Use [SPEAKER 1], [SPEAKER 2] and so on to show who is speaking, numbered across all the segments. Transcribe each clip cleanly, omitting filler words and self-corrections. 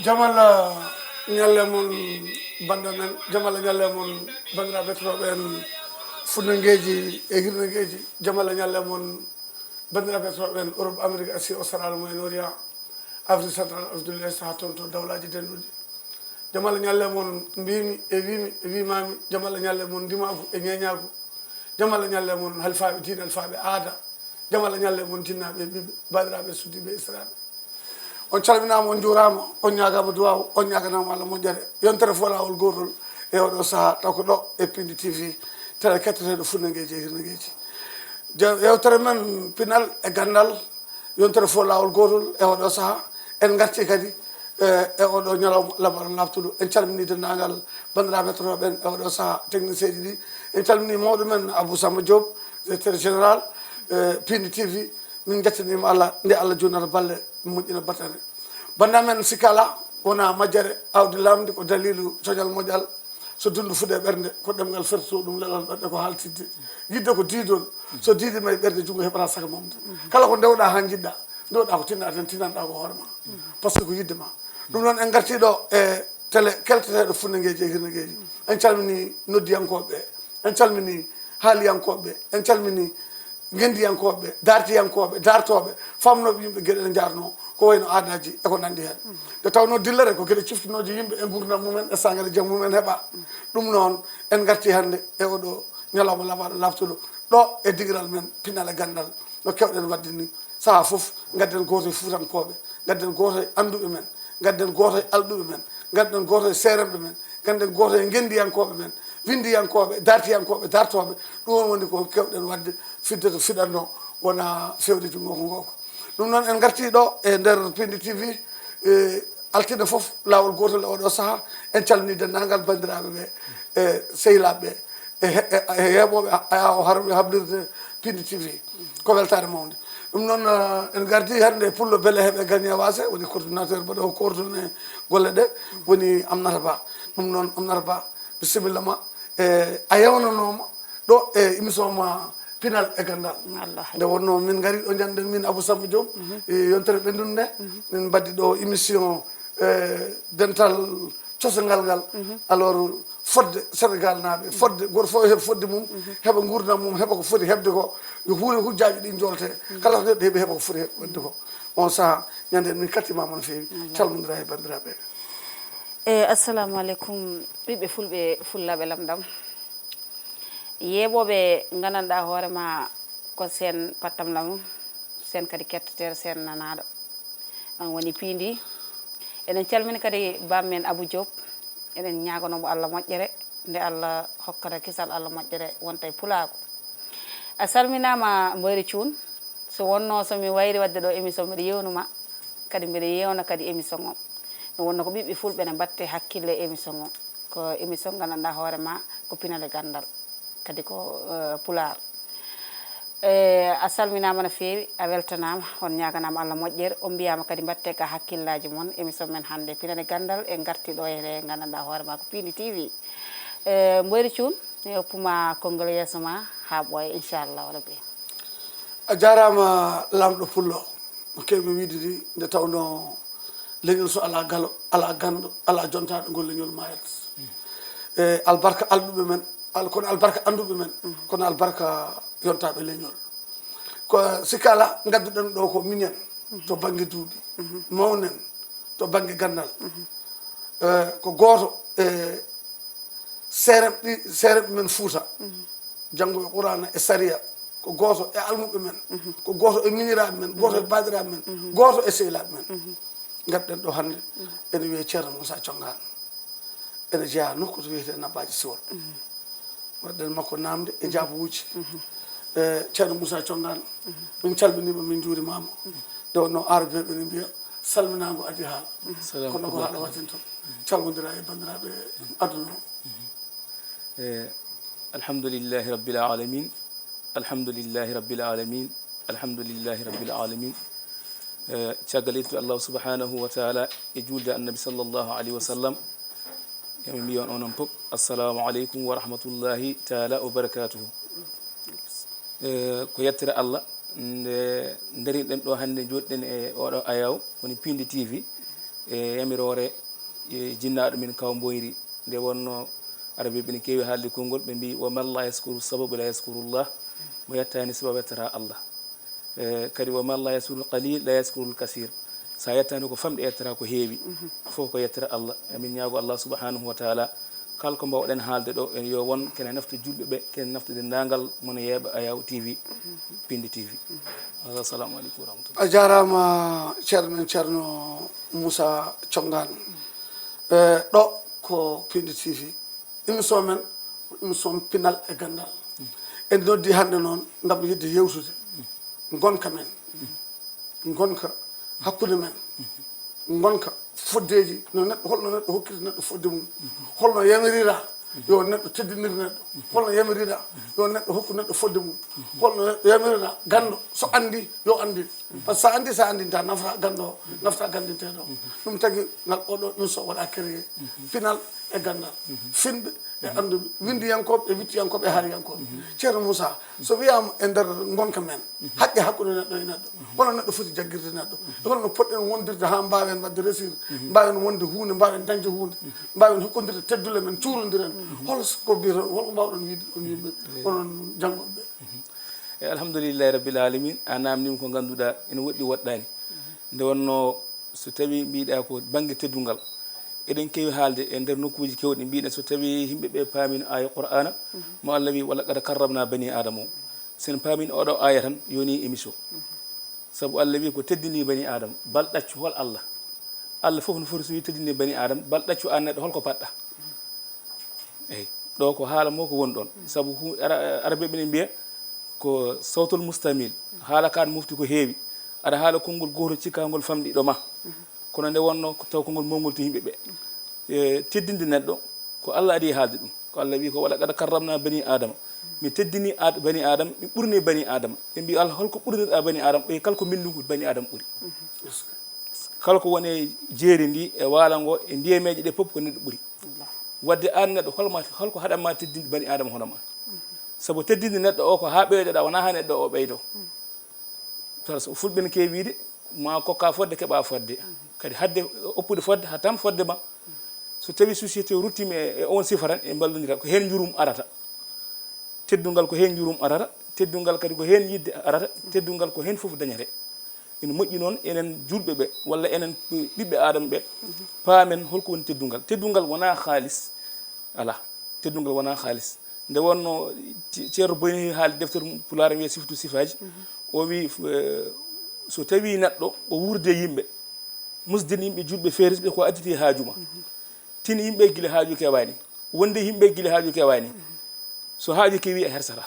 [SPEAKER 1] jamala ñalle mon banda men jamala ñalle mon bandiraɓe ɓetotoɓe en funnagueji e hirnagueji jamala ñalle mon bandiraɓe ɓetotoɓe en Europe Amérique Asie Australie Moyen Orient Afrique central Afrique de l'Est ha toon to dawlaji denduɗi jamala ñalle mon mbimi e wimi e wimami jamala ñalle mon ndimagu e ñeñagu jamala ñalle mon halfaɓe diine halfaɓe aada jamala ñalle mon tinnaɓe ɓiɓe bandiraɓe suddiɓe israɓe on calminama on juurama on ñagama duwaw on ñaganama Allah moƴƴere yontere fo lawol gotol e oɗo saaha taw ko ɗo e Pindi TV télé ketteteɗo funnagueji e hirnagueji yewtere men pinal e gandal yontere fo lawol gotol e oɗo saaha en garti kadi e oɗo ñalawma lamaro laftuɗo en calmini dendagal bandiraɓe totoɓen e oɗo saaha technicien ji ɗi en calmini mawɗo men Abou Samba Diop directeur général Pindi TV min jettanima Allah nde Allah jonnata balle moƴƴina batane banda men sikala wona majjere awdi lamdi ko dalilu coñal moƴƴal so dundu fuɗe ɓerde ko ɗemgal ferto ɗum leɗol ɓerde ko haltidde yidde ko diidol so diidima e ɓerde junggo heɓata saka mamde kala ko ndewɗa ha jiɗɗa ndewɗa ko tinna tan tinanɗa ko hoorema par ce que ko yidde ma ɗum noon en gartiɗo e télé kelteteɗo funnagueji e hirnagueji en calmini noddiyankoɓe en calmini haaliyankoɓe en calmini gendiyankoɓe dartiyankoɓe dartoɓe famnoɓe yimɓe gueɗe ɗe jarno ko wayno aadaji e ko nandi hen nde tawno dillere ko gueɗe ciftinoje yimɓe e gurdam mumen e sangare jaam mumen heeɓa ɗum noon en garti hande e oɗo ñalawma lamaɗo laftuɗo ɗo e digiral men pinal e gandal no kewɗen wadde ni saaha foof gadden goto e fuutankoɓe gadden goto e anduɓe men gadden goto e alɗuɓe men gadden goto e seremɓe men gadden goto e gendiyankoɓe men windiyankoɓe dartiyankoɓe dartoɓe ɗum on woni ko kewɗen wadde fidde to fiɗanno wona fewde jungo ko ngoko ɗum noon en garti ɗo e nder Pindi TV altine foof lawol gotol e oɗo saaha en calmini dendagal bandiraɓe ɓe e sehilaɓe e heeɓoɓe hablirde Pindi TV ko weltare mawde ɗum noon en gardi hande pullo beele heeɓe gagné wasé woni coordinateur mbaɗo o coordonné golle ɗe woni Amnata Ba ɗum noon Amnata Ba bisimilla ma a yewnanoma ɗo e émission ma pinal e gandal nde wonno min gari ɗo janɗen min Abou Samba Diop yontere ɓendude nde min mbaddi ɗo émission dental cosogal ngal alors fodde Sénégal naaɓe fodde goto fof heeɓa fodde mum heeɓa gurdam mum heeɓa ko foti heɓde ko yo huure hujjaji ɗi jolte kala ko neɗɗo heeɓi heeɓa ko foti wadde ko on saaha ñanden min kattimama no fewi calmodira e bandiraɓe
[SPEAKER 2] assalamu aleykum ɓiɓɓe fulɓe fullaɓe lamdam yeeɓoɓe gandanɗa hoorema ko sen pattam lamu sen kadi kettetere sen nanaɗo ɗon woni Pindi enen calmini kadi bammen Abou Diop enen ñagonomo Allah moƴƴere nde Allah hokkata kisal Allah moƴƴere wonta e pulago a salminama Mboyri Thioune so wonno somi wayri wadde ɗo émission mbiɗa yewnuma kadi mbiɗa yewna kadi émission o ɗum wonno ko ɓiɓɓe fulɓe ne batte hakkille émission o ko émission gandanɗa hoorema ko pinale gandal kadi ko pular a salminama no fewi a weltanama on ñaganama Allah moƴƴere on mbiyama kadi batte ka hakkillaji moon émission men hande pinale gandal e garti ɗo e gandanɗa hoorema ko Pindi TV Mboyri Thioune mi hoppuma konngol yeeso ma ha ɓooya inchallahu rabbi
[SPEAKER 1] a jarama lamɗo pullo no kewmi wiide nde tawno leñol so ala galo ala gando ala jontaɗo ngol leñol mayat e albarka alɗuɓe men kono albarka anduɓe men kono albarka yontaɓe leñol ko sikala gadduɗen ɗo ko minen to banggue duuɓi mawnen to banggue gandal ko goto e seremɓe men Fouta janggoɓe Qur'ana e Saria ko goto e almuɓe men ko goto e miñiraɓe men goto e badiraɓe men goto e sehilaɓe men gadɗen ɗo hande ene wiye Ceerno Moussa Thiongane ene jeeya nokku to wiyete Nabbaji Siwol waɗɗen makko namde e jaabuwuji Ceerno Moussa Thiongane min calminima min juurimama nde wonno arabeɓe ne mbiya salminago adi haala kono ko haala wattinto calmodira e bandiraɓe aduna o
[SPEAKER 3] alhamdulillahi rabbil alamin alhamdulillahi rabbil alamin alhamdulillahi rabbil alamin caggal yettude Allah subhanahu wa taala e julde annabi sallllahu alayhi wa sallam emi mbiyon onon pop assalamu aleykum wa rahmatullahi taala wa barakatuhu ko yettere Allah nde darinɗen ɗo hannde joɗɗen e oɗo ayaw woni Pindi TV e yamirore jinnaɗo min kaw boyri nde wonno arabe ɓe ne keewi haalde konngol ɓe mbi wa man la yaskuru sababu la yaskurullah mo yettani sabab yettata allah kadi wa man la yaskuru qalil la yaskuru kasir sa yettani ko famɗe yettata ko heewi fof ko yettata allah emin ñaago allah subhanahu wa taala kala ko mbawɗen haalde ɗo en yo won kene nafta julɓe ɓe kene naftude ndangal mono yeeɓa Ayaw TV Pindi TV assalamu aleykum wa rahmatullah
[SPEAKER 1] a jarama ceerno men ceerno Moussa Thiongane ɗo ko Pindi TV émission men ko émission pinal e gandal en noddi hannde noon ngam yidde yewtude gonka men gonka hakkude men gonka foddeji no neɗɗo holno neɗɗo hokkita neɗɗo fodde mum holno yamirira yo neɗɗo teddinir neɗɗo holno yamirira yo neɗɗo hokku neɗɗo fodde mum holno neɗɗo yamirira gando so andi yo andi par ce que sa andinta nafta gando o nafta gandinteɗo ɗum tagui ngal oɗo émission waɗa créé pinal e gandal finɓe e anduɓe windiyankoɓe e wittiyankoɓe e haariyankoɓe ceerno Moussa so wiyama e nder gonka men haqqe hakkude neɗɗo e neɗɗo hono neɗɗo foti jagguirde neɗɗo e holno poɗɗen wondirde ha mbawen wadde resir mbawen wonde hunde mbawen dañde hunde mbawen hokkodirde teddule men cuurodiren holko mbiyata holko mbawɗon wiide on yimɓe onon janggoɓe
[SPEAKER 3] ɓe alhamdoulillahi rabbil alamin a namnima ko ganduɗa ene woɗɗi woɗɗani nde wonno so tawi mbiɗa ko banggue teddungal eɗen kewi haalde e nder nokkuji kewɗi mbiɗen so tawi yimɓeɓe paamino aya qur'ana mo Allah wi wala qad karramna bani adama o sen paamino oɗo aya tan yoni émission saabu Allah wi ko teddini bani adama bal ɗaccu hol Allah Allah foof no foti so wi teddini bani adama bal ɗaccu an neɗɗo holko paɗɗa eyyi ɗo ko haala mo ko woni ɗon saabu arabe ɓene mbiya ko sawtul mustamil haala kan mofti ko heewi aɗa haala konngol goto cikkagol famɗi ɗo ma kono nde wonno taw konngol mawgol to yimɓe ɓe teddinde neɗɗo ko Allah adi haalde ɗum ko Allah wi ko wala qad karramna bani adama mi teddini bani adama mi ɓurni bani adama ɓe mbi Allah holko ɓurniɗa bani adama ɓe kala ko min ɗum ko bani adama ɓuuri kala ko woni jeeri ndi e waala ngo e ndiyameje ɗe fof ko neɗɗo ɓuuri wadde an neɗɗo holko haɗanma teddinde bani adama hono ma saabu teddinde neɗɗo o ko ha ɓeydoɗa wona ha neɗɗo o ɓeydo fulɓe ne kewi wiide ma kokka fodde keɓa fodde kadi hadde oppude fodde ha tan fodde ma so tawi société ruttimi e on sifa tan e ballodira ko hen jurum arata teddungal ko hen jurum arata teddungal kadi ko hen yidde arata teddungal ko hen foof dañete ene moƴƴi noon enen julɓe ɓe walla enen ɓiɓɓe adama ɓe paamen holko woni teddungal teddungal wona haalis ala teddungal wona haalis nde wonno ceerno boyni haali deftere pulaar wiye sifatu sifaji o wi so tawi neɗɗo o wurde yimɓe musdin yimɓe julɓe feerisɓe ko additi haajuma tin yimɓe guila haaju kewani wonde yimɓe guila haaju kewani so haaju kewi a hersata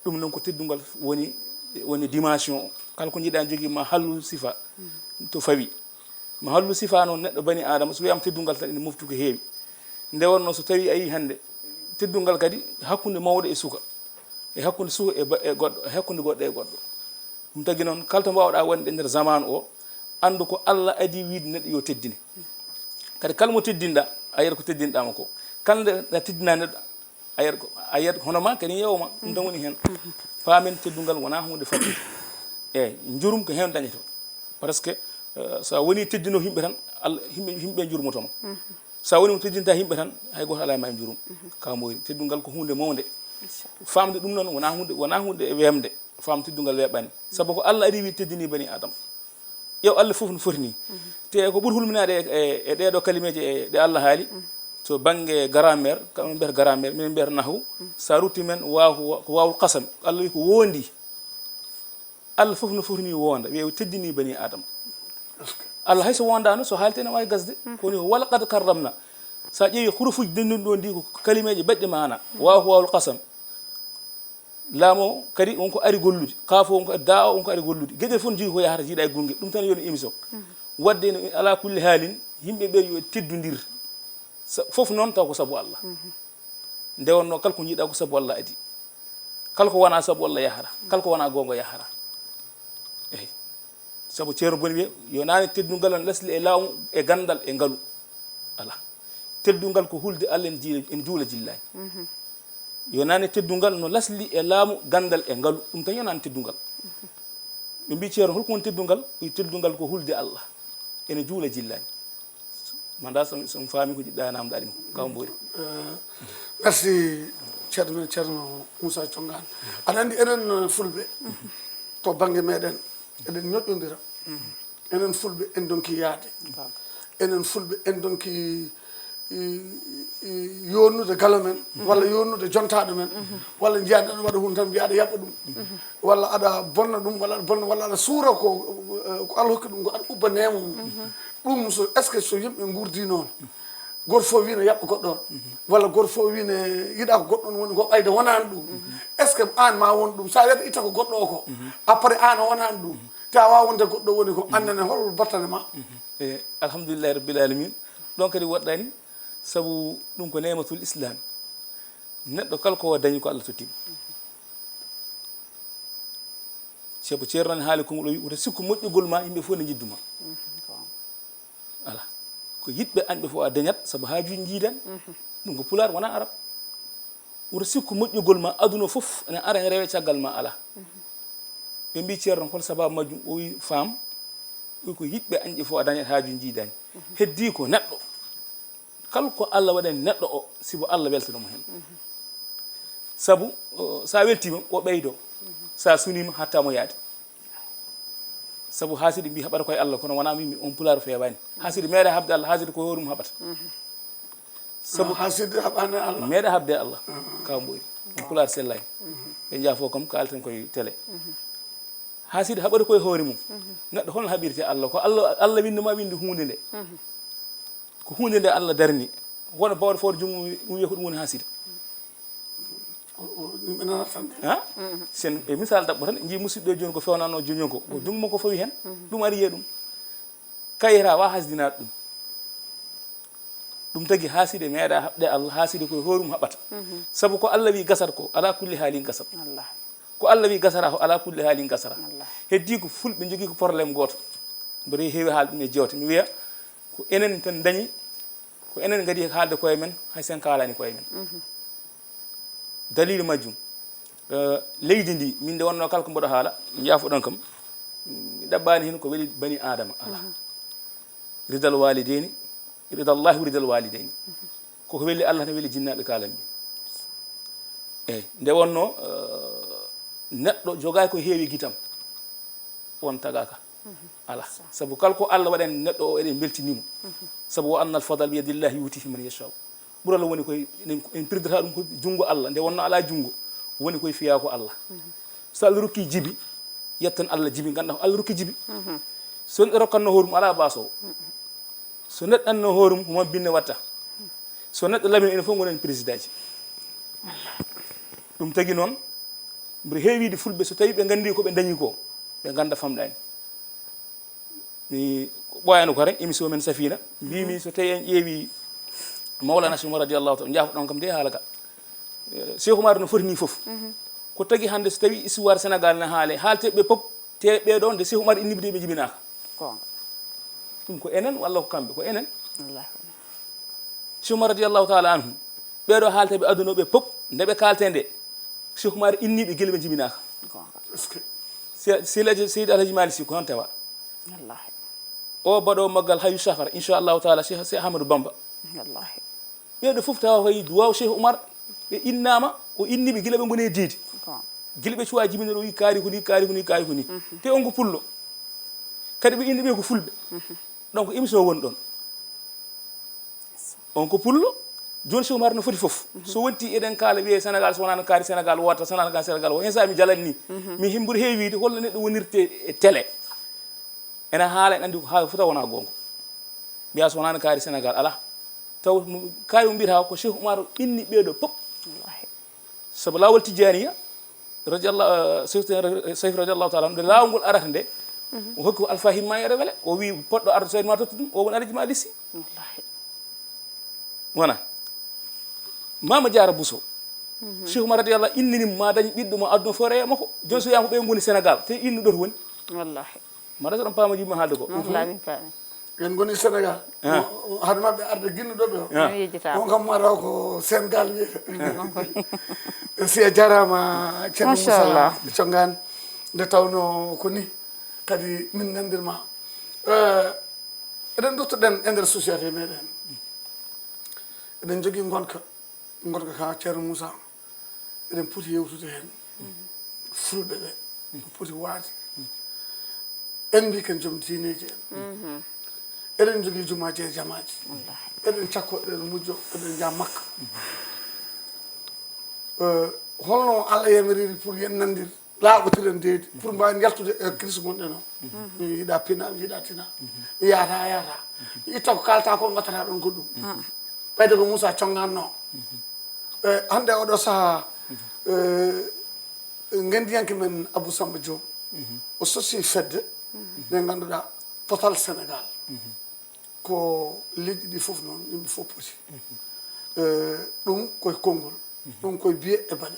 [SPEAKER 3] ɗum noon ko teddungal woni dimension o kala ko jiiɗa jogui ma hallu sifa to fawi ma hallu sifa noon neɗɗo bani adama so wiyama teddungal tan ene mofti ko heewi nde wonno so tawi a yi hande teddungal kadi hakkude mawɗo e suka e hakkude suka e goɗɗo e hakkude goɗɗo e goɗɗo ɗum tagui noon kala to mbawɗa wonde e nder zamanu o andu ko Allah adi wiide neɗɗo yo teddine kadi kala mo teddinɗa a yiyat ko teddinɗama ko kala nde teddina neɗɗo a yiyat hono ma kadi yewma ɗum tan woni hen paamen teddungal wona hunde fadde eyyi jurum ko hen dañeto par ce que sa woni teddino yimɓe tan Allah yimɓe jurmotoma sa woni mo teddinta yimɓe tan hay goto ala ma e jurum ka moyri teddungal ko hunde mawde famde ɗum noon wona hunde wemde fam teddungal weɓani saabu ko Allah ari wi teddini bani adama yew Allah foof no foti ni te ko ɓuuri hulminade e ɗeɗo kalimeje ɗe Allah haali to banggue grammaire kamɓe mbiyata grammaire minen mbiyata nahwu sa rutti men ko wawul qasam Allah wi ko wondi Allah foof no foti ni wonda wiye teddini bani adama Allah hayso wondano so haalti ene wawi gasde koni wala qad karramna sa ƴeewi hurufuji denduɗi ɗo ndi ko kalimeje baɗɗe mana wawa ko wawul qasam laamo kadi wonko ari gollude kaafo wonko da o wonko ari gollude gueɗel fof jogui ko yahata jiiɗa e gungue ɗum tan yoni émission wadde ala kulli haalin yimɓeɓe yo teddodir foof noon taw ko saabu Allah nde wonno kala ko jiiɗa ko saabu Allah adi kala ko wona saabu Allah yahata kala ko wona gonga yahata eyyi saabu ceerno boni wiye yo nani teddungal on lesli e laamu e gandal e ngaalu ala teddungal ko hulde Allah en juula jillahi yo nani teddungal no lasli e laamu gandal e ngaalu ɗum tan yonani teddungal ɓe mbi ceerno holko woni teddungal teddungal ko hulde Allah ene juula jillaani manda son faami ko jiɗɗa namdaɗi mo kaw mboori
[SPEAKER 1] merci ceerno men ceerno Moussa Thiongan aɗa anndi enen fulɓe to baŋnge meɗen eɗen ñoƴƴodira enen fulɓe en donki yaade enen fulɓe en donki yonnude galo men walla yonnude jontaɗo men walla jiyaɗa aɗa waɗa hunde tan mbiya aɗa yaɓɓa ɗum walla aɗa bonna ɗum walla aɗa bonna walla aɗa suura ko Allah hokki ɗum ko aɗa ubba nemo mum ɗum so est ce que so yimɓe gurdi noon goto fof wino yaɓɓa goɗɗo on walla goto fof wino yiɗa ko goɗɗo on woni ko ɓayde wonani ɗum est ce que an ma won ɗum sa wiyata itta ko goɗɗo o ko après an o wonani ɗum ta wawa wonde goɗɗo woni ko annene hol battane ma
[SPEAKER 3] alhamdulillahi rabbil alamin ɗon kadi woɗɗani sabu ɗum ko nematul islam neɗɗo kala ko dañi ko Allah tottima ceebo ceerno ne haali kongo ɗo wi woto sikku moƴƴugol ma yimɓe fof ne jidduma ala ko yiɗɓe anɓe fof a dañat sabu haajuji jiidan ɗum ko pular wona arab woto sikku moƴƴugol ma aduna fof ene ara e rewe caggal ma ala ɓe mbi ceerno kono sababu majjum o wi faam wi ko yiɗɓe anƴe fof a dañat haajuji jiidani heddi ko neɗɗo kala ko Allah waɗani neɗɗo o sibo Allah weltanamo hen sabu sa weltima o ɓeydo sa sunima hattamo yaade sabu haasiɗi mbi haɓata koye Allah kono wona mimi on pulaar fewani haasiɗi meeɗa habde Allah haasiɗi ko horum haɓata sabu
[SPEAKER 1] haasiɗi haɓani Allah
[SPEAKER 3] meeɗa habde Allah kaw mboyri on pulaar sellani ɓe jaafo kam kalten koye télé haasiɗi haɓata koye hoore mum neɗɗo holno haɓirte Allah ko Allah winduma windi hunde nde ko hunde nde Allah darni wona bawɗo fawde jungo wiya ko ɗum woni haasiɗi sen e misal dabɓo tan jii musidɗo joni ko fewnano joni ko o jungo makko fawi hen ɗum ari yiya ɗum kayita wa hasdinaɗo ɗum ɗum tagui haasiɗe meeɗa haɓde Allah haasiɗe koye horum haɓata saabu ko Allah wi gasata ko ala kulli haalin gasat ko Allah wi gasata ko ala kulli haalin gasata heddi ko fulɓe jogui ko probléme goto mboɗo heewi haal ɗum e jewte mi wiya ko enen tan dañi ko enen gadi haalde koye men hay sen kalani koye men dalilu majjum leydi ndi min nde wonno kala ko mboɗo haala jaafoɗon kam mi ɗaɓɓani hen ko weeli bani adama ala ridal walideni ridallahi wa ridal walideni koko weeli Allah ne weeli jinnaɓe kalanmi eyyi nde wonno neɗɗo jogaki ko heewi guitam won tagaka ala sabu kala ko Allah waɗani neɗɗo o eɗen beltinimo sabu wa anna al fadal biyadillahi yutihi man yashau ɓurala woni koye en pirdata ɗum ko junngo Allah nde wonno ala junngo woni koye fiya ko Allah so Allah rokki jibi yettan Allah jibi ganda ko Allah rokki jibi so neɗɗo rokkanno hoorum ala baso so neɗɗo anno hoorum homon binne watta so neɗɗo lamino ene fof gonen président ji ɗum tagui noon mbiɗa heewide fulɓe so tawi ɓe gandi koɓe dañi ko ɓe ganda famɗani mi ɓoyano ko ren émission men Safina mbimi so tawi en ƴeewi Mawlana Cheikh Oumar radiallahu taala jaafoɗon kam de haala ka Cheikh Oumar no foti ni foof ko tagui hande so tawi histoire Sénégal ne haale haalteɓe pop te ɓeɗon nde Cheikh Oumar innibide ɓe jibinaka ɗum ko enen walla ko kamɓe ko enen Cheikh Oumar radiallahu taala anhu ɓeɗo haalteɓe aduna ɓe pop ndeɓe kalte nde Cheikh Oumar inniɓe guila ɓe jibinaka Seydi Alhaji Malick Sy ko hon tawa o baɗo maggal hayu safar inchallahu taala Cheikh Ahmadou Bamba ɓeɗo fof tawa koye duwaw Cheikh Oumar ɓe innama o inniɓe guila ɓe goni diidi guila ɓe cuwa jibinoɗo wi kaari ko ni kaari ko ni kaari ko ni te on ko pullo kadi ɓe inniɓe ko fulɓe donc émission woni ɗon on ko pullo joni Cheikh Oumar no foti foof so wonti eɗen kaala wiye Sénégal so wonano kaari Sénégal wota so wonano kaari Sénégal o hen sa mi jalanni mi himbuɗo heewide holno neɗɗo wonirte e télé ene haala en andi ko haa fota wona gonga mbiya so wonano kaari Sénégal ala taw kaari mo mbiyata ko Cheikh Oumar inni ɓeɗo pop sabu lawol tijaniya radiallahu sayf radiallahu taala nde lawol ngol arata nde o hokki ko alpha himma yere wele o wi poɗɗo arde soyde ma totta ɗum o woni alaji ma lissi wona Mama Diarra Bousso Cheikh Oumar radiallahu inninimo ma dañi ɓiɗɗo mo aduna fo reya makko joni so wiyama ko ɓe goni Sénégal te innu ɗo to woni mbaɗa so ɗon paama jibima haalde ko
[SPEAKER 1] en goni Sénégal hade mabɓe arde guinnuɗo ɓe on kam mataw ko Sénégal wiyete si a jarama ceerno Moussa Thiongan nde tawno ko ni kadi min gandirma eɗen duttoɗen e nder société meɗen eɗen jogui gonka ka ceerno Moussa eɗen poti yewtude hen fulɓe ɓe ko poti waade en mbi ken joom diineji en eɗen jogui jumaji e jamaji eɗen cakko eɗen mujjo eɗen jaa makka holno Allah yamiriri pour yen nandir laaɓotiren deedi pour mbawi jaltude e crise gonɗen o mi yiiɗa pina mi yiiɗa tina mi yata mi itta ko kalta ko gattata ɗon goɗɗum ɓayde ko Moussa conganno hande oɗo saaha gendiyanke men Abou Samba Diop o sosi fedde nde ganduɗa Total Sénégal ko leƴƴi ɗi foof noon yimɓe fof poti ɗum koye konngol ɗum koye biye e baɗe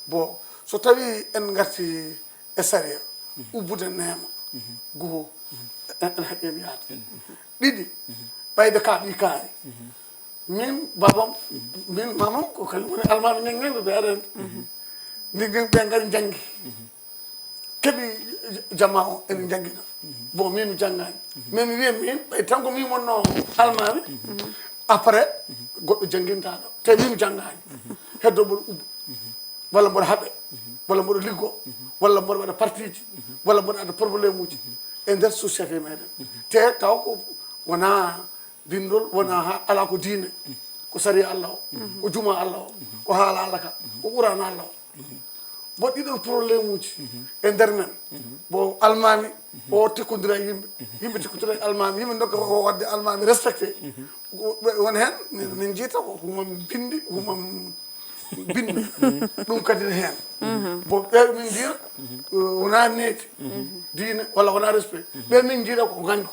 [SPEAKER 1] bon so tawi en garti e saria ubbude neema goho en haƴƴen yaade ɗiɗi ɓayde ka ɓi kaari min babam min mamam ko kañum woni almami ñagneɓe ɓe aɗa andi ɓe gari janggi keeɓi jama o ene janggina bon min mi janggani mais mi wiya min ɓay tan ko min wonno almami après goɗɗo jangguintaɗo te min mi janggani heddo mboɗo ubba walla mboɗo haaɓe walla mboɗo liggo walla mboɗo waɗa partie ji walla mboɗo adda probléme uji e nder société meɗen te taw ko wona bindol wona ala ko diine ko sari Allah o ko juma Allah o ko haala Allah ka ko qur'an Allah o bo ɗiɗon probléme uji e nder men bo almami o tekkodira yimɓe tekkodira almami yimɓe dokka o wadde almami respecté won hen min jiita ko humam bindi humam bindi ɗum kadi ne hen bo ɓe min jiira wona neeti diine walla wona respect ɓe min jiira ko gandu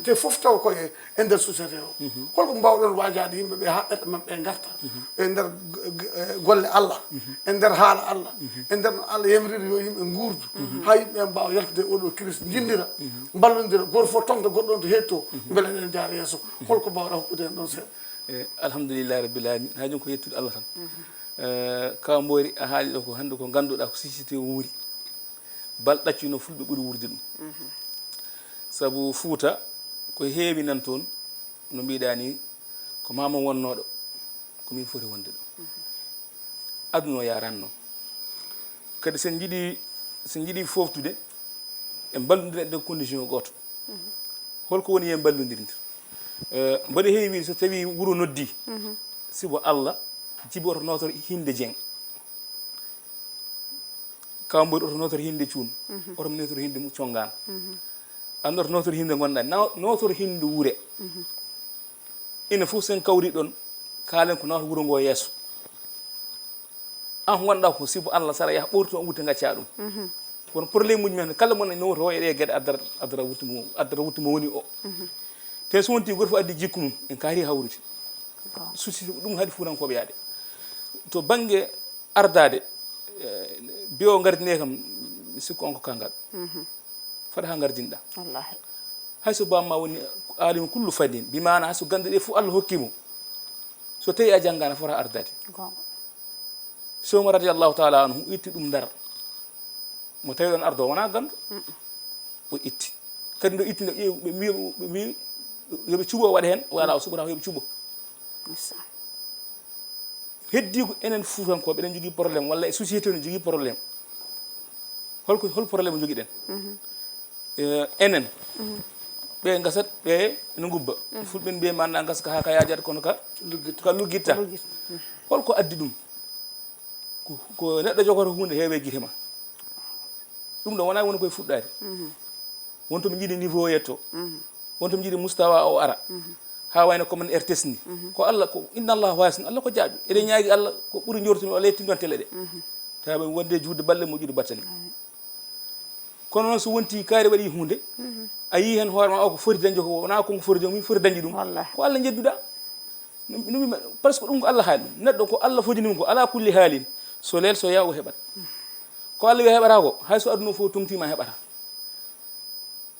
[SPEAKER 1] te foof taw koye e nder société o holko mbawɗon wajade yimɓeɓe ha ɓerɗe mabɓe garta e nder golle Allah e nder haala Allah e nder no Allah yamiriri yo yimɓe guurdu ha yimɓe mbawa yaltude oɗo crise jindira ballodira goto fof tongde goɗɗon to hetto beele eɗen jaara yesso holko mbawɗa hokkude hen ɗon seeɗa
[SPEAKER 3] alhamdulillahi rabbil alamin haajum ko yettude Allah tan kaw Mboyri a haali ɗo ko hannde ko ngannduɗaa ko société wuuri bal ɗaccino fulɓe ɓuri wurde ɗum sabu Fuuta ko heewi nan toon no mbiɗa ni ko mama wonnooɗo ko min foti wonde ɗo aduna o yaran noon kadi sen jiiɗi foftude e mballodira de condition gooto holko woni yen mballodirinta mbaɗa heewi so tawi wuro noddi sibo Allah jibi oto notor hinde Dieng kaw Mboyri oto notor hinde Cuun oto notor hinde Congaan an oto notor hinde gonɗa notor hinde wuure ina fof sen kawri ɗon kaalen ko nawata wuro ngo yeeso an ko gonɗa ko sibo Allah sara yaha ɓorto on wutte gacca ɗum kono probléme uji men kala mone nowoto o e ɗe gueɗe addara wutte mo woni o te so wonti goto fof addi jikku mum en kaari hawrude susi ɗum haadi fuurankoɓe yaade to banggue ardade biyo gardine kam sikku on ko kangal faɗa ha gardinɗa
[SPEAKER 2] wallahi
[SPEAKER 3] hayso bamma woni alima kullu fadin bimana hayso gande ɗe fof Allah hokkimo so tawi a janggana fota ardade somo radiallahu taala anhu itti ɗum ndar mo tawi ɗon ardo wona gandu o itti kadi ndo itti ɓe mbi yoɓe cuuɓo waɗa hen o ala o suɓata ko yoɓe cuuɓo heddi ko enen fuutankoɓe eɗen jogui probléme walla e société ne jogui probléme hol probléme jogui ɗen enen ɓe gasat ɓe ene gubba fulɓe mbiye manda gasa ha ka yajata kono ka luggitta holko addi ɗum ko neɗɗo jogoto hunde heewe guite ma ɗum ɗo wona woni koye fuɗɗade wonto mi jiiɗi niveau yetto wonto mi jiiɗi mustawa o ara ha wayno comme RTS ni ko Allah ko inna Allah wasin Allah ko jaaɓi eɗen ñaagui Allah ko ɓuuri jortumi o lettinon télé ɗe tawa wonde juutde balle moƴƴude battani kono noon so wonti kaari waɗi hunde a yi hen hoore ma o ko foti dañde ko wona konko foti dañde min foti dañde ɗum ko Allah jedduɗa numi par ce que ɗum ko Allah haali ɗum neɗɗo ko Allah fodinima ko ala kulli haalin so leel so yaw o heɓat ko Allah wi heɓata ko hayso aduna fof tumtima heɓata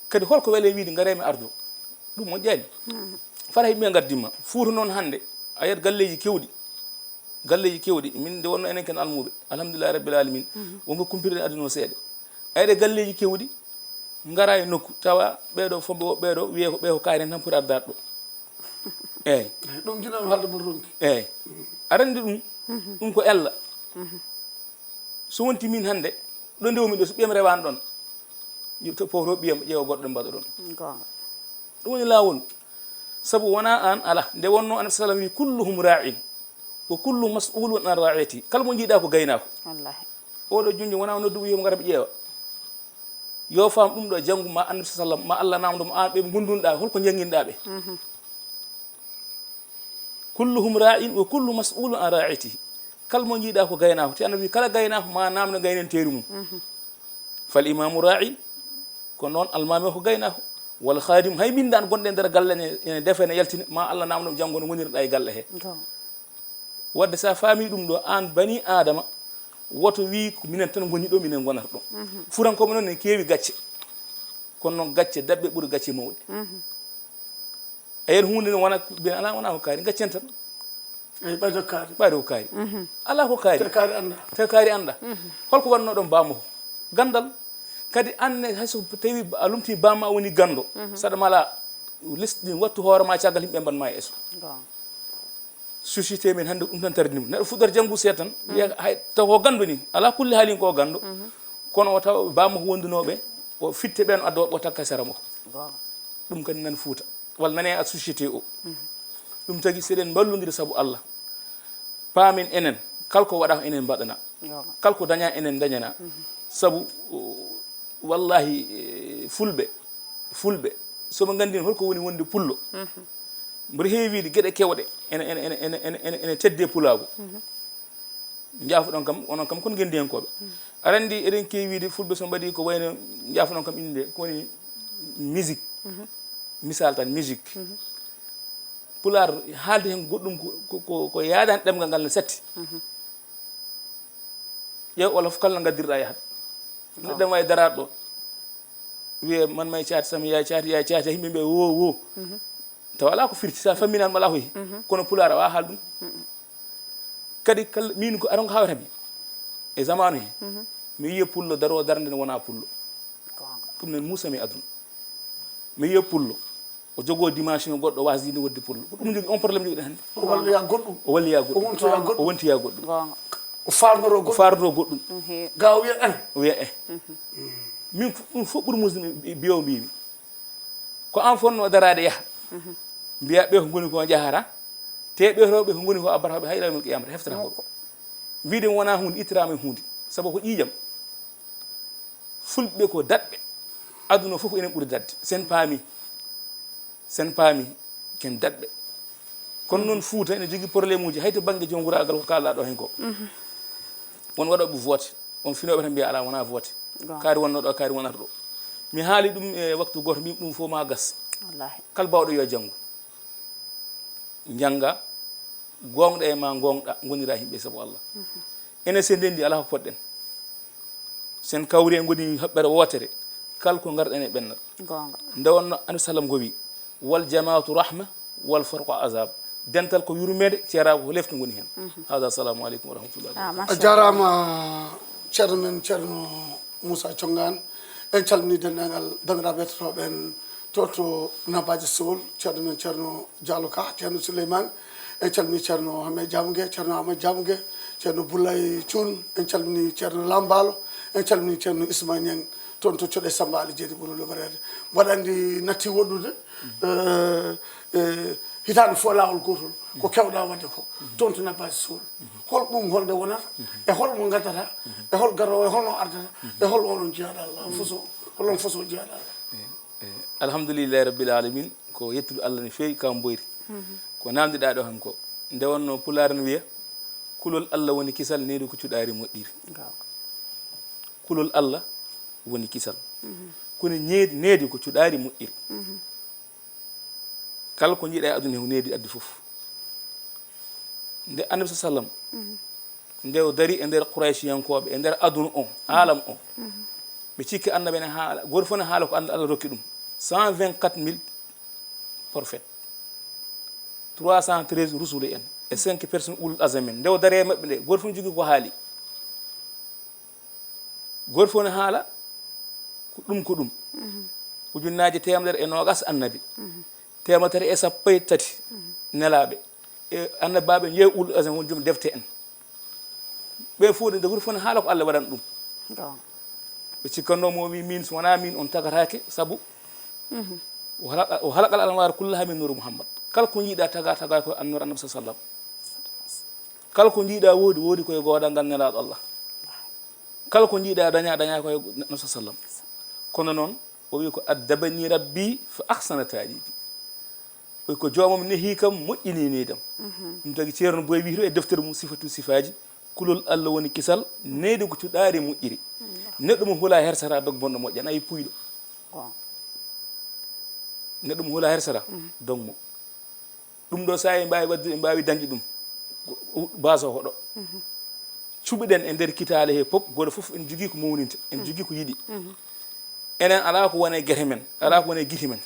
[SPEAKER 3] kadi holko weele wiide garemi ardo ɗum moƴƴani fara yimɓe gardimma Fuuta noon hannde a yiyat galleji kewɗi min nde wonno enen ken almuɓe alhamdulillahi rabbil alamin wonko kumpirɗen aduna o seeɗa a yiɗe galleji kewɗi ngara e nokku tawa ɓeeɗo fomɓe woɓɓe ɓeeɗo wiye ko ɓe ko kaari tan pour addaɗo ɗo eyyi
[SPEAKER 1] ɗum jinami haalde mon ronki
[SPEAKER 3] eyyi aɗa andi ɗum ko ella so wonti min hannde ɗo ndewmi ɗo so ɓiyam rewani ɗon powto ɓiyam ƴeewa goɗɗo ɗe mbaɗa ɗon ɗum woni laawol sabu wona an ala nde wonno anabi sallam wi kulluhum ra'in wa kullu mas'ulun an ra'iyati kala mo jiiɗa ko gaynako
[SPEAKER 2] wallahi
[SPEAKER 3] oɗo junjo wona nodduɓe wiyomo ngara ɓe ƴeewa yo faam ɗum ɗo janngu ma annabi sallam ma Allah namdo mo an ɓe gondunɗa holko janginɗa ɓe kulluhum ra'in wa kullu mas'ulun an ra'iyatihi kala mo jiiɗa ko gaynako te annabi kala gaynako ma namdo gaynen teeri mum fal imamu ra'i ko noon almami ko gaynako wal khadim hay bindan gonɗe nder galle ene defe ne yaltini ma Allah namdo janngo no gonirɗa e galle he wadde sa faami ɗum ɗo an bani adama woto wi ko minen tan goni ɗo minen gonata ɗo furankoɓe noon ne keewi gacce kono noon gacce dabɓe ɓuuri gacce mawɗe ayen hunde ne wona bien ala wona ko kaari gaccen tan
[SPEAKER 1] eyi ɓayde kaari
[SPEAKER 3] ɓayde ko kaari ala ko kaari
[SPEAKER 1] te kaari anda
[SPEAKER 3] te kaari anda holko wanno ɗon bamma ko gandal kadi anne hayso tawi a lumti bamma woni gando saɗa mala lesɗi wattu hoorema caggal yimɓe mbanma e eso société men hannde ɗum tan tardinima neɗɗo fuɗɗata janngu seeɗa tan wiya hay taw ko gandu ni ala kulli haalin ko gandu kono o tawa bamma ko wondunoɓe o fitte ɓen adda o takka sara mo ɗum kadi nan Fuuta walla nane a société o ɗum tagi seɗen ballodiri saabu Allah paamin enen kala ko waɗa ko enen mbaɗana kala ko daña enen dañana saabu wallahi fulɓe somo gandino holko woni wonde pullo mboɗo heewide gueɗe kewɗe ene tedde pulago jaafuɗon kam onon kam kono gendi hen koɓe aɗa andi eɗen keewide fulɓe so mbaɗi ko wayno jaafuɗon kam inde ko woni musique misal tan musique pular haalde hen goɗɗum ko yaadani ɗemgal ngal ne satti ƴeew olof kala no gaddirɗa yahat neɗɗo wawi daraɗo ɗo wiye man may caati sami yaay caati yimɓe ɓe wo taw ala ko firti sa famminanmo ala hoyi kono pular a wawa haal ɗum kadi kala min ko aɗon ko hawatami e zamanu he mi wiya pullo daro darde ne wona pullo ɗum nen musami aduna mi wiya pullo o jogo dimension goɗɗo wasdino wadde pullo ko ɗum jogui on probléme joguiɗen hannde
[SPEAKER 1] o walloya goɗɗum
[SPEAKER 3] o walloya
[SPEAKER 1] o wontoya goɗɗum
[SPEAKER 3] o wontoya goɗɗum
[SPEAKER 1] o farnoro goɗɗum
[SPEAKER 3] fardo goɗɗum
[SPEAKER 1] ga o wiya en
[SPEAKER 3] o wiya min ɗum fof ɓuuri musde biyo mbimi ko an fonno darade yaaha mbiya ɓe ko goni ko jahata te ɓe rewɓe ko goni ko abbataɓe hay ilal qiyamata heftata ko wiide wona hunde ittirama e hunde saabu ko ƴiƴam fulɓe ko daɗɓe aduna fof ko enen ɓuuri dadde sen paami ken daɗɓe kono noon Fuuta ene jogui probléme uji hayto banggue joom wuragal ko kalɗa ɗo hen ko won waɗoɓe vote on finoɓe tan mbiya ala wona vote kaari wonno ɗo kaari wonata ɗo mi haali ɗum e waktu goto mbimi ɗum fof ma gas kala bawɗo yo janggu jangga gonɗa e ma gonɗa gonira yimɓe saabu Allah enen sen ndendi ala ko poɗɗen sen kawri e goni hoɓɓere wotere kala ko garɗen e ɓennal nde wonno Annabi sallam ko wi wal jamaatu rahma wal farqu azab dental ko yurmede ceerago ko leftu goni hen hada assalamu aleykum wa rahmatullahi
[SPEAKER 1] a jarama ceerno men ceerno Moussa Thiongane en calmini dendagal bandiraɓe hettotoɓen to Nabaji Sowol ceerno men ceerno Diallo Ka ceerno Souleymane en calmini ceerno Hamed Diamogué ceerno Amadou Diamogué ceerno Boulay Thioune en calmini ceerno Lambalo en calmini ceerno Ismaïl Niang toon to coɗe Samba Ali jeeɗi ɓuuro lobarede waɗandi natti woɗɗude hitande fo lawol gotol ko kewɗa wadde ko toon to Nabaji Sowol hol ɗum holde wonata e holmo gaddata e hol garowo e holno ardata e hol oɗon jeeyaɗa Allah holon façon jeeyaɗa Allah
[SPEAKER 3] alhamdulillahi rabbil alamin ko yettude Allah ne feewi kam boyri ko namdiɗa ɗo han ko nde wonno pulaar no wiya kulol Allah woni kisal needi ko cuɗari moƴƴiri kulol Allah woni kisal kono needi ko cuɗari moƴƴiri kala ko jiiɗa e aduna ko needi addi fof nde Annabi sallam nde o dari e nder Quraychiyankoɓe e nder aduna on alam on ɓe cikki annabi ne haala goto fof ne haala ko Allah rokki ɗum 124 000 prophètes 313 rusulu en e 5 personnes ulul azam en nde o dari e maɓɓe nde goto fof ne jogui ko haali goto fof ne haala ɗum ko ɗum ujunnaje temedere e nogas annabi temetere e sappo e tati nelaɓe e annabaɓe jeeyi ul azam woni joom defte en ɓe fuu de fof ne haala ko Allah waɗan ɗum ɓe cikkannomo wi min so wona min on tagatake saabu o halaqal almar kullaha min nuru mouhammad kala ko jiiɗa taga koye annur annabi sallam kala ko jiiɗa woodi koye goodal ngal nelaɗo Allah kala ko jiiɗa daña koye nabi sallam kono noon o wi ko addabani rabbi fa ahsana taadibi o ko joomam nehi kam moƴƴini needam ɗum tagi ceerno boye wito e deftere mum sifatu sifaji kulol Allah woni kisal neyde ko cuɗaari moƴƴiri neɗɗo mo hula hersata dog bonɗo moƴƴa anayi puyɗo neɗɗo mo hula hersata dog mo ɗum ɗo sa e mbawi wadde e mbawi dañde ɗum base o hoɗo cuɓiɗen e nder kitale he pop goto foof en jogui ko mawninta en jogui ko yiiɗi enen ala ko wone guete men ala ko wone guite men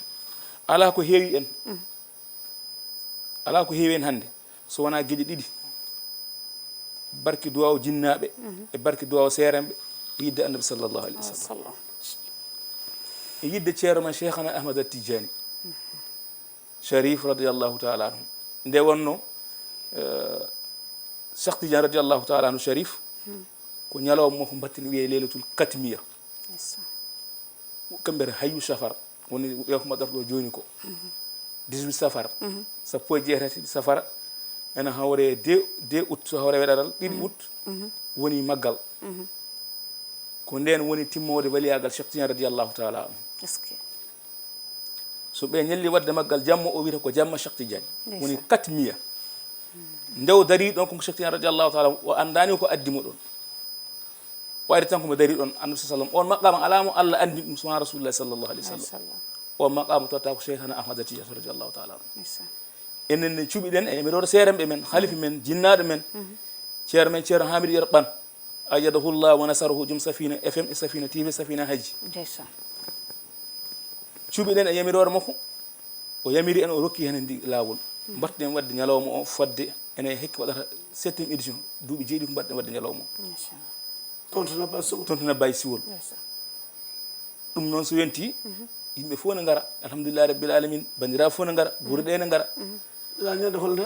[SPEAKER 3] ala ko heewi en ala ko heewi en hannde so wona gueɗe ɗiɗi barki duwaw jinnaɓe e barki duwaw seeremɓe yidde annabi sallllahu alayhi wa sallam e yidde ceero men cheikhana ahmad attijani sharif radiallahu taala anhu nde wonno cheikh tidiane radiallahu taala anhu sharif ko ñalawma ko battini wiye leylatul katmiya kambere hayyu safar woni ɓe ko mbaɗata ɗo joni ko 18 safar sappo e jeetati safara ene hawre 2 août so hawre weɗatal 2 août woni maggal ko nden woni timmode waliyagal cheikh tidiane radiallahu taala anhu so ɓe ñalli wadde maggal jamma o wiyata ko jamma cheikh tidiane woni katmiya ndew dari ɗon koko cheikh tidiane radiallahu taala o andani ko addimo ɗon o ari tan komo dari ɗon annabi sallam on maqama alamo Allah andi ɗum sowona rasulullah sallllahu alayhi wa sallam on maqama totta ko cheikhana ahmad tidiane radiallahu taala anhu enen ne cuɓiɗen e emirore seeremɓe men halifi men jinnaɗo men ceero men ceero hamidou yerɓan ayyadahullah wa nasarahu joom safina fm e safina tv safina haji cuɓiɗen e yamirore makko o yamiri en o rokki hen ndi lawol mbattuɗen wadde ñalawma o fodde ene hekki waɗata 7e édition duuɓi jeeɗi ko mbaɗɗen wadde ñalawma o tontona baye siwol ɗum noon so yonti yimɓe fof ne gara alhamdulillah rabbil alamin bandiraɓe fof ne gara guure ɗe ne gara
[SPEAKER 1] ñande holde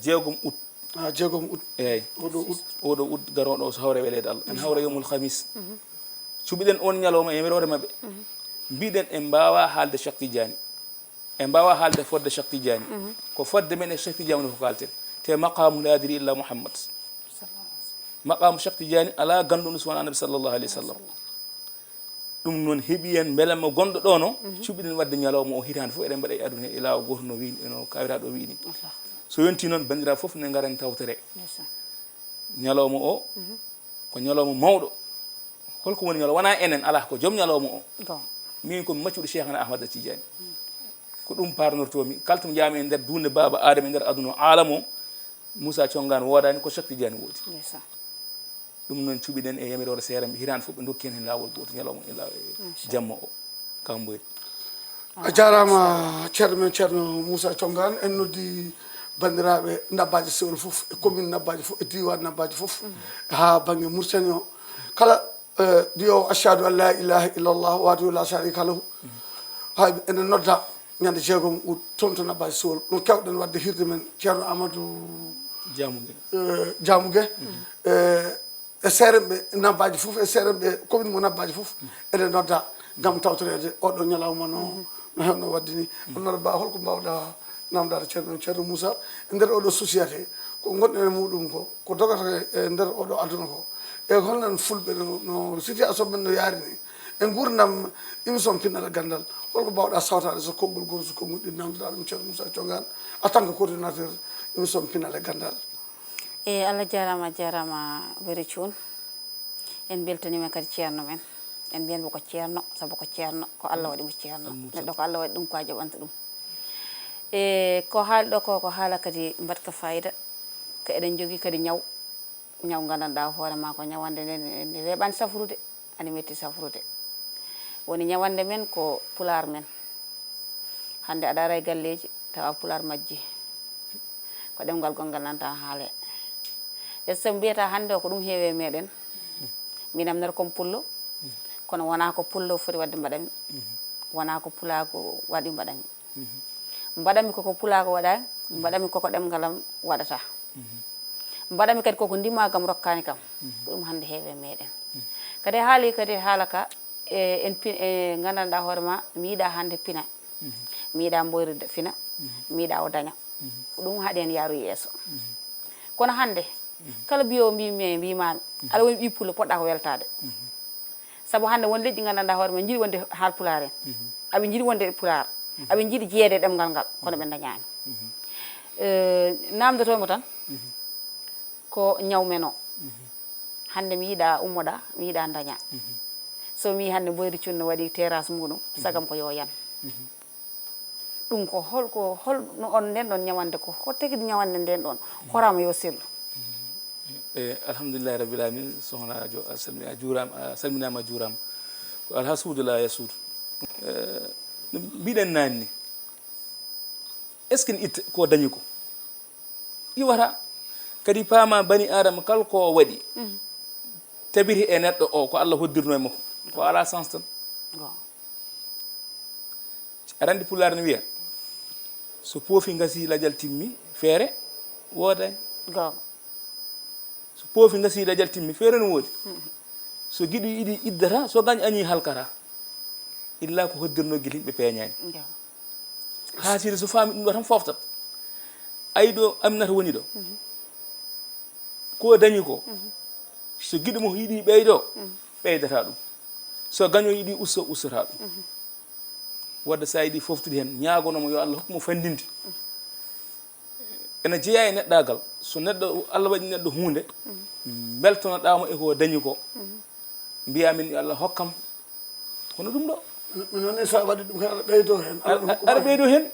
[SPEAKER 3] jeegom août
[SPEAKER 1] jeegom août
[SPEAKER 3] eyyi oɗo août garoɗo so hawre welede Allah en hawra yawmul khamis cuɓiɗen on ñalawma e yamirore mabɓe mbiɗen en mbawa haalde cheikh tidiane en mbawa haalde fodde cheikh tidiane ko fodde men e cheikh tidiane ko kalten te maqamu la yadri illa mouhammad maqamu cheikh tidiane ala ganduɗo so wona annabi sallllahu alayhi wa sallam ɗum noon heeɓi en beelama gonɗo ɗo no cuɓiɗen wadde ñalawma o hitande fof eɗen mbaɗa e aduna he ilawa goto no wini no kawiraɗo wini so yonti noon bandiraɓe foof ne garen tawtere ñalawma o ko ñalawma mawɗo holko woni ñalawma wona enen ala ko joom ñalawma o min komi maccuɗo cheikhana ahmad tidiane ko ɗum parnortomi kala to jaami e nder dunde baba adama e nder aduna o alamo moussa thiongane wodani ko cheikh tidiane woodi ɗum noon cuɓiɗen e yamirore seeremɓe hitande fof ɓe dokki hen lawol goto ñalawma jamma o kamboyri
[SPEAKER 1] a jarama ceerno men ceerno moussa thiongane en noddi bandiraɓe nabbaji sewol foof e commune nabbaji foof e diwan nabbaji foof ha banggue mauritanie o kala mbiyo ashhadu an la ilaha illallah wahdahu la sharika lahu hay ene nodda ñande jeegom août toon to nabbaji sewol ɗum kewɗen wadde hirde men ceerno amadou jamougue e seeremɓe nabbaji foof e seeremɓe commune mo nabbaji foof ene nodda gam tawtorede oɗo ñalawma no hewno wadde ni on noɗa mbawa holko mbawɗa namdade ceerno moussa e nder oɗo société ko gonɗen e muɗum ko dogata e nder oɗo aduna ko e holnon fulɓe no situation men no yaari ni e gurdam émission pinnal gandal holko mbawɗa sawtade so konngol goto so konngol ɗi namdoɗa ɗum ceerno moussa thiongane en tant que coordinateur émission pinnal gandal
[SPEAKER 2] e Allah jarama weri cuun en beltanima kadi ceerno men en mbiyanmo ko ceerno saabu ko ceerno ko Allah waɗimo ceerno neɗɗo ko Allah waɗi ɗum ko a jaɓanta ɗum e ko haali ɗo ko haala kadi mbatka fayida ko eɗen jogui kadi ñaw gandanɗa hoorema ko ñawande nde weeɓani safrude ani metti safrude woni ñawande men ko pular men hande aɗa ara e galleji tawa pular majji ko ɗemgal gongal nanta haale e so mbiyata hande o ko ɗum heewe meɗen min amnata comme pullo kono wona ko pullo foti wadde mbaɗami wona ko pulaako waɗi mbaɗami mbaɗami koko pulaako waɗani mbaɗami koko ɗemgalam waɗata mbaɗami kadi koko ndimagam rokkani kam ko ɗum hannde heewe meɗen kadi haali kadi haala ka e gandanɗa hoore ma mi yiiɗa hannde pina mi yiiɗa mboyri fina mi yiiɗa o daña ko ɗum haaɗi hen yaaru yeeso kono hannde kala biyo mbimi mbimami aɗa woni ɓi pullo poɗɗa ko weltade saabu hannde won leƴƴi gandanɗa hoore ma jiiɗi wonde haal pular en aɓe jiiɗi wonde pular aɓe jiiɗi jeeyede ɗemgal ngal kono ɓe dañani namdotomo tan ko ñawmen o hannde mi yiiɗa ummoɗa mi yiiɗa daña so mi hannde Boyri Thioune waɗi terrasse muɗum sagam ko yo yan ɗum ko holno on nden ɗon ñawande ko tigi ñawande nden ɗon horama yo sellu
[SPEAKER 3] alhamdulillahi rabbil alamin sohnajo a salminama a juurama ko alhasuudu la yasuudu no mbiɗen nani ni est ce que ne itta ko dañi ko iwata kadi paama bani adama kala ko waɗi tabiri e neɗɗo o ko Allah hoddirno e makko ko ala sens tan aɗa andi pulaar ne wiya so poofi gasi ladial timmi feere woodani so poofi gasi ladial timmi feere no woodi so giɗi iɗi iddata so gañ añi halkata illa ko hoddirno guil yimɓe peeñani ha siri so faami ɗum ɗo tan foftat ayi ɗo Aminata woni ɗo ko dañi ko so giɗo mo yiiɗi ɓeydo ɓeydata ɗum so gaño yiiɗi ustata ɗum wadde sa yiiɗi foftude hen ñagonomo yo Allah hokkumo fandinde ene jeeya e neɗɗagal so neɗɗo Allah waɗi neɗɗo hunde beltonoɗamo e ko dañi ko mbiyamin yo Allah hokkam hono ɗum ɗo
[SPEAKER 1] non sa waɗi ɗum kadi aɗa ɓeydo hen
[SPEAKER 3] aɗa ɓeydo hen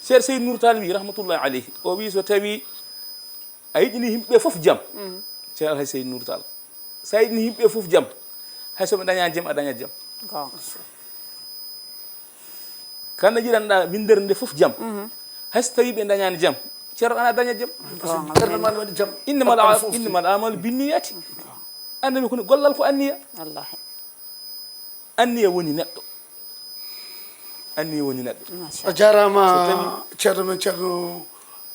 [SPEAKER 3] seeɗa Seydou Nour Tall wi rahmatullahi aleyhi o wi so tawi a yiɗini yimɓeɓe foof jaam ceerno alhaji Seydou Nour Tall sa yiɗini yimɓeɓe foof jaam hay soɓe daña jaam a dañat jaam kanda jiɗanɗa windere nde foof jaam hayso tawi ɓe dañani jaam ceerno ana daña jaam
[SPEAKER 1] ɓerdema ne waɗi jaam
[SPEAKER 3] innamal amalu binniyati annabi kono gollal ko anniya anniya woni neɗɗo anniya woni neɗɗo
[SPEAKER 1] a jarama ceerno men ceerno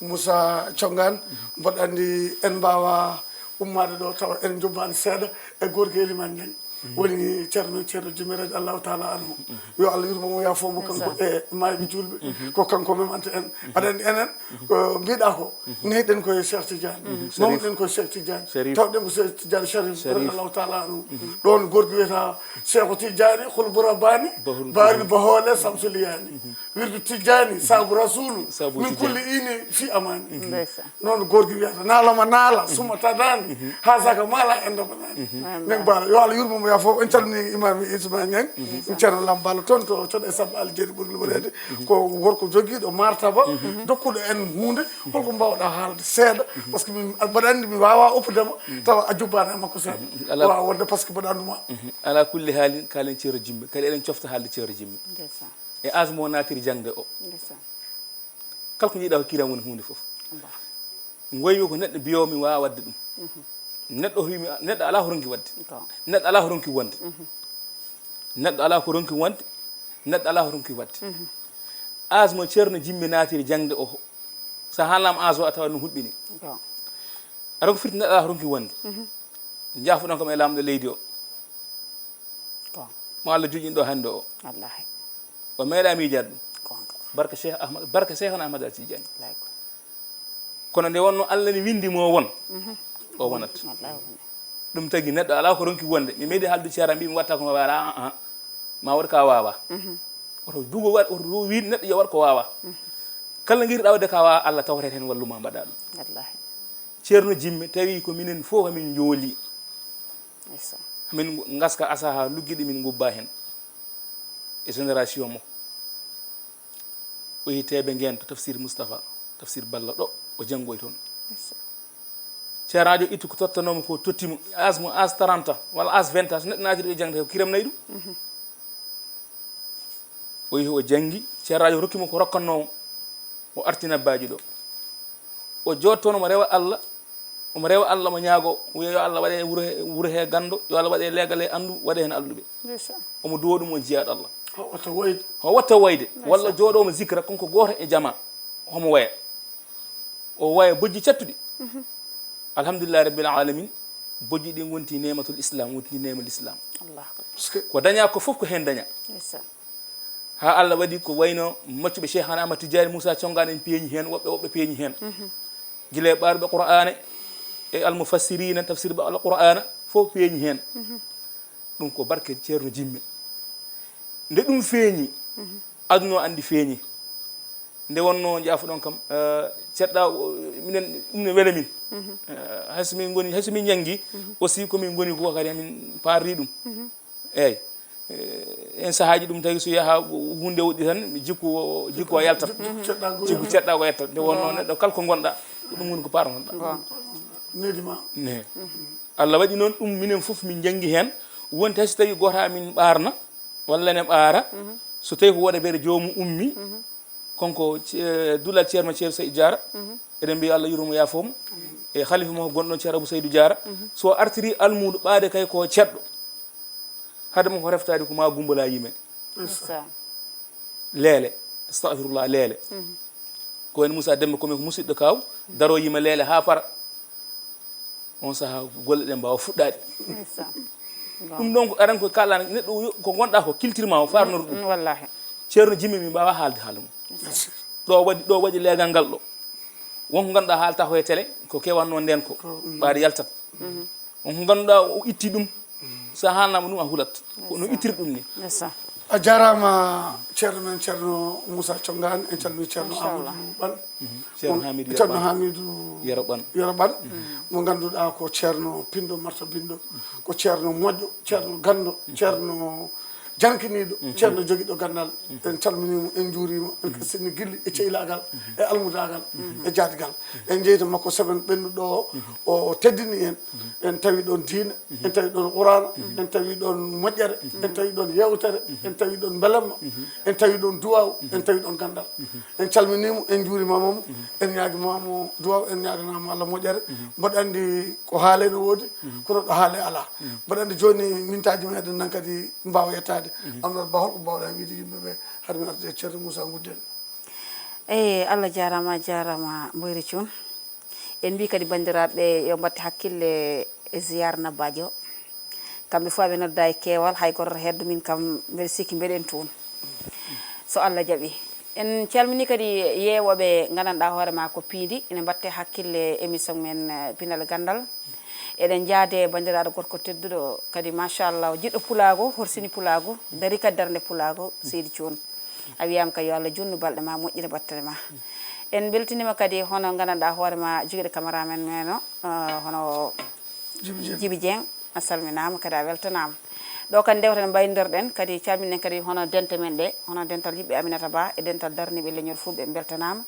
[SPEAKER 1] Moussa Thiongane mboɗo andi en mbawa ummade ɗo tawa en jobbani seeɗa e gorko Elimane Niang woni ceerno Djimi radiallahu taala anhu yo Allah yurmomo yafomo kanko e mayɓe julɓe ko kanko memanta en aɗa andi enen ko mbiɗa ko nehiɗen koye Cheikh Tidiane mawɗen koye Cheikh Tidiane tawɗen ko Cheikh Tidiane Sharif radiallahu taala anhu ɗon gorko wiyata Cheikh Tidiane Khulbura Bani Bari Bahole Samsuliyani wirdu Tidiane sabu rasulu min kulli ini fi amani noon gorko wiyata naalama naala suma tadani ha saka mala endobanani nen mbala yo Allah yurmomo fof en calmini imam Ismaïl Niang en ceerno Lambala toon to coɗo e Samba Ali Jeeri ɓurgol waɗede ko gorko joguiɗo martaba dokkuɗo en hunde holko mbawɗa haalde seeɗa par ce que mbaɗa andi mi wawa uppudema tawa a jubbani e makko seeɗa wawa wonde par ce que mbaɗa anduma
[SPEAKER 3] ala kulli haalin kalen ceero Djimmi kadi eɗen cofta haalde ceero Djimmi e âge mo natiri jangde o kala ko jiiɗa ko kiram woni hunde foof goymi ko neɗɗo biyowo mi wawa wadde ɗum neɗɗo wimi neɗɗo ala ko ronki wadde neɗɗo ala ko ronki wonde neɗɗo ala ko ronki wonde neɗɗo ala ko ronki wadde âge mo ceerno Djimmi natiri jangde o so haalnama âge o a tawa no huɗɓini aɗa ko firti neɗɗo ala ko ronki wonde jafuɗon kam e lamɗo leydi o mo Allah joƴƴini ɗo hannde o o meeɗa miijade ɗum barka Cheikhna Ahmad Al Tidiane kono nde wonno Allah ne windimo won o wonat ɗum tagi neɗɗo ala ko ronki wonde mi meeɗi haaldu ceera mbimi watta ko waɗa ma waɗ ka wawa oto dugo waɗ oto wi neɗɗo yo waɗ ko wawa kala guirɗa wadde ka wawa Allah tawrete hen walluma mbaɗa ɗum ceerno Djimmi tawi ko minen fof hamin jooli min gaska asaha lugguiɗi min gubba hen e génération mo o yitteɓe gen to tafsir Moustapha tafsir Balla ɗo o janggoy toon ceerajo ittu ko tottanomo ko tottimo âge mo âge 30 ans walla âge 20 ans so neɗɗo natiri ɗo jangde ko kiram nayi ɗum o yehi o janggi ceerajo rokkimo ko rokkannomo o artina baji ɗo o jottonomo rewa Allah omo rewa Allah mo ñaago wiya yo Allah waɗe wuro he gando yo Allah waɗe leegal e andu waɗe hen alluɓe omo duwo ɗum o jiyaɗo Allah o watta wayde walla jooɗomo zicra konko goto e jama homo waya o waya bojji cattuɗi alhamdulillahi rabbil alamin bojji ɗi gonti nematul islam wonti nemal islam ko daña ko fof ko hen daña ha Allah waɗi ko wayno maccuɓe cheikh ana amadou tidiani moussa thiongane en peeñi hen woɓɓe peeñi hen guila e ɓarɓe qur'ana e almufassirina tafsir ba alqur'ana fof peeñi hen ɗum ko barke ceerno jimme nde ɗum feeñi aduna o andi feeñi nde wonno jaafu ɗon kam ceɗɗa minen ɗum ne wele min hayso min janggi aussi komin goni ko kadi amin parri ɗum eyyi en sahaji ɗum tawi so yaha hunde woɗɗi tan jikku o yaltat jikku ceɗɗa ko yettat nde wonno neɗɗo kala ko gonɗa ko ɗum woni ko parnotoɗa ne Allah waɗi noon ɗum minen foof min janggi hen wonti hay so tawi goto amin ɓarna walla ne ɓaara so tawi ko woɗa beere jomum ummi konko duulal ceerno ceerno Seydou Diara eɗen mbiya Allah yurumo yafomo e khalifa mo gonɗon ceerno Abou Seydou Diara so artiri almudo ɓaade kay ko ceɗɗo hademo ko reftade ko ma gumbala yime leele astahfirullah leele ko wayno Moussa Demba komin ko musidɗo kaw daro yima leele ha para on saaha golle ɗe mbawa fuɗɗade ɗum ɗon ko aran ko kalano neɗɗo ko gonɗa ko kiltirma o farnoto ɗum
[SPEAKER 2] wallahi
[SPEAKER 3] ceerno jimmi mi mbawa haalde haala mum ɗo waɗi leegal ngal ɗo wonko ganduɗa haalta ko e télé ko kewanno nden ko ɓaade yaltat wonko ganduɗa o itti ɗum sa haalnama ɗum a hulat no ittir ɗum ni
[SPEAKER 1] a jarama ceerno men ceerno Moussa Thiongane en calmini ceerno Amadou Ɓan ceerno Hamidou
[SPEAKER 3] Yero Ɓan
[SPEAKER 1] mo ganduɗa ko ceerno pindo marta bindo ko ceerno moƴƴo ceerno gando ceerno jankiniɗo ceerno joguiɗo gandal en calminimo en juurima en kasini guilli e ceylagal e almudagal e jaadigal en jeyta makko saaben ɓennuɗo o teddini en en tawi ɗon diina en tawi ɗon qurana en tawi ɗon moƴƴere en tawi ɗon yewtere en tawi ɗon belamma en tawi ɗon duwaw en tawi ɗon gandal en calminimo en juurimamamo en ñaguimamo duwaw en ñaganamo Allah moƴƴere mboɗo andi ko haale no woodi kono ɗo haale ala mboɗo andi joni mintaji meɗen nan kadi mbawa yettade amnat ba holko mbawɗa wiide yimɓeɓe haade min arde ceerno Moussa Gudden
[SPEAKER 2] eyyi Allah jarama Boyri Thioune en mbi kadi bandiraɓe yo mbatte hakkille e ziyare nabbajo kamɓe fof aɓe nodda e keewal hay goto heddo min kam mbeɗa sikki mbeɗen toon so Allah jaaɓi en calmini kadi yeewoɓe gandanɗa hoorema ko piidi ene mbatte hakkille émission men pinal gandal eɗen jaade bandiraɗo gorko tedduɗo kadi machallah jiɗɗo pulago horsini pulago dari kadi darde pulago Seydi Thioune a wiyama kadi yo Allah junnu balɗe ma moƴƴina battane ma en beltinima kadi hono gandanɗa hoorema joguiɗo cameraman meno hono Djiby Dieng a salminama kadi a weltanama ɗo kadi ndewten mbaydirɗen kadi calminen kadi hono dente men ɗe hono dental yiɓɓe Aminata Ba e dental darniɓe leñol fuu ɓe beltanama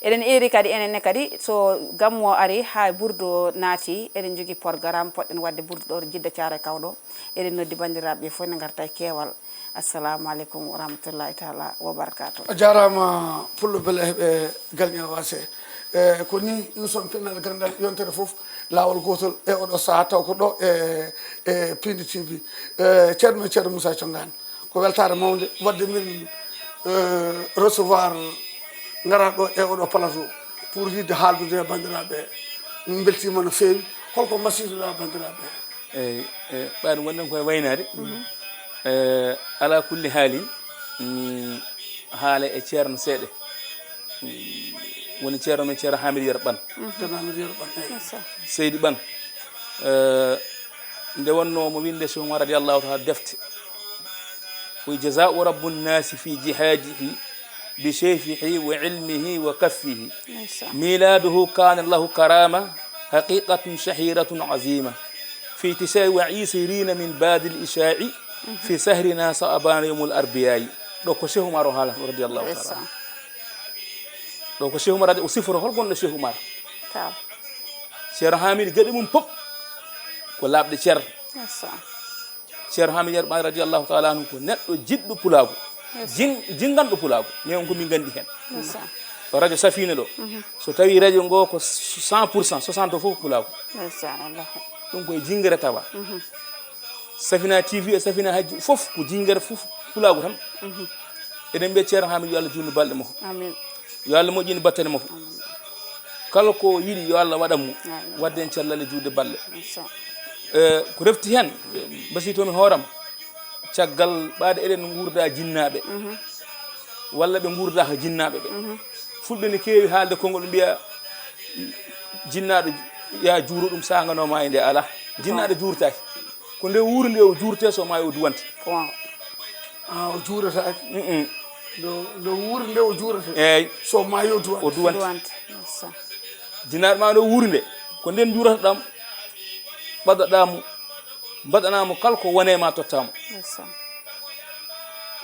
[SPEAKER 2] eɗen eri kadi enenne kadi so gammo ari ha ɓurdo naati eɗen jogui programme poɗɗen wadde ɓurdo ɗo jidda Thiaroye Kaw ɗo eɗen noddi bandiraɓe fof ne garta e keewal assalamu aleykum wa rahmatullahi taala wa barakatuh
[SPEAKER 1] a jarama pullo beele heeɓe galña wase ko ni émission pinal gandal yontere foof lawol gotol e oɗo saaha taw ko ɗo e Pindi TV ceerno Moussa Thiongane ko weltare mawde wadde min recevoir ngara ɗo e oɗo plateau pour yidde haaldude e bandiraɓe min beltima no feewi holko masiduɗa bandiraɓe
[SPEAKER 3] eyyi ɓaɗum wonɗen koye waynade ala kulli haalin haala e ceerno seeɗa woni ceerno men ceerno Hamidou Yero Ɓan Seydi Ɓan nde wonno mo winde Cheikh Oumar radiallahu taala defte o jazau rabbu nnasi fi jihadihi bi cheyfihi wa ilmihi wa kaffihi miladuhu kana lahu karama haqiqatun shahiratun azima في تساوي عيسرين من بعد الإشاع في سهرنا صعبان يوم الأربعاء لو كشيخ عمر رضي الله تعالى لو كشيخ عمر وصفر هل قلنا شيخ عمر شيخ حامد قدم بوب ولا عبد شر شيخ حامد رضي الله تعالى عنه نت جد بلاغو جنغان بلاغو نيوم كومي غاندي هن radio safina ɗo so tawi radio ngo ko 100% 60 fof pulago
[SPEAKER 2] ndeysaan wallahi
[SPEAKER 3] ɗum koye jingere tawa safina tv e safina hajji fof ko jingere fof pulago tan eɗen mbiya ceerno hamid yo allah junno balɗe makko
[SPEAKER 2] amin
[SPEAKER 3] yo allah moƴƴini battane makko kala ko yiɗi yo allah waɗan mo wadde en cellal e juuɗe balle
[SPEAKER 2] ndeysaan
[SPEAKER 3] ko refti hen basitomi hooram caggal ɓaade eɗen gurda jinnaɓe walla ɓe gurdaka jinnaɓe ɓe fulɓe ne keewi haalde konngol mbiya jinnaɗo ya juuro ɗum saganoma e nde ala jinnaɗo juurtaki ko nde wuuro nde o juurte so maayi o duwante
[SPEAKER 1] o juurataki nde wuuro nde o juurate
[SPEAKER 3] eyyi
[SPEAKER 1] so maayi o
[SPEAKER 3] o duwante
[SPEAKER 2] duwante ndeysaan
[SPEAKER 3] jinnaɗo ma ɗo wuuro nde ko nden juurataɗam ɓaɗaɗamo mbaɗanamo kala ko wone ma tottamo
[SPEAKER 2] ndeysaan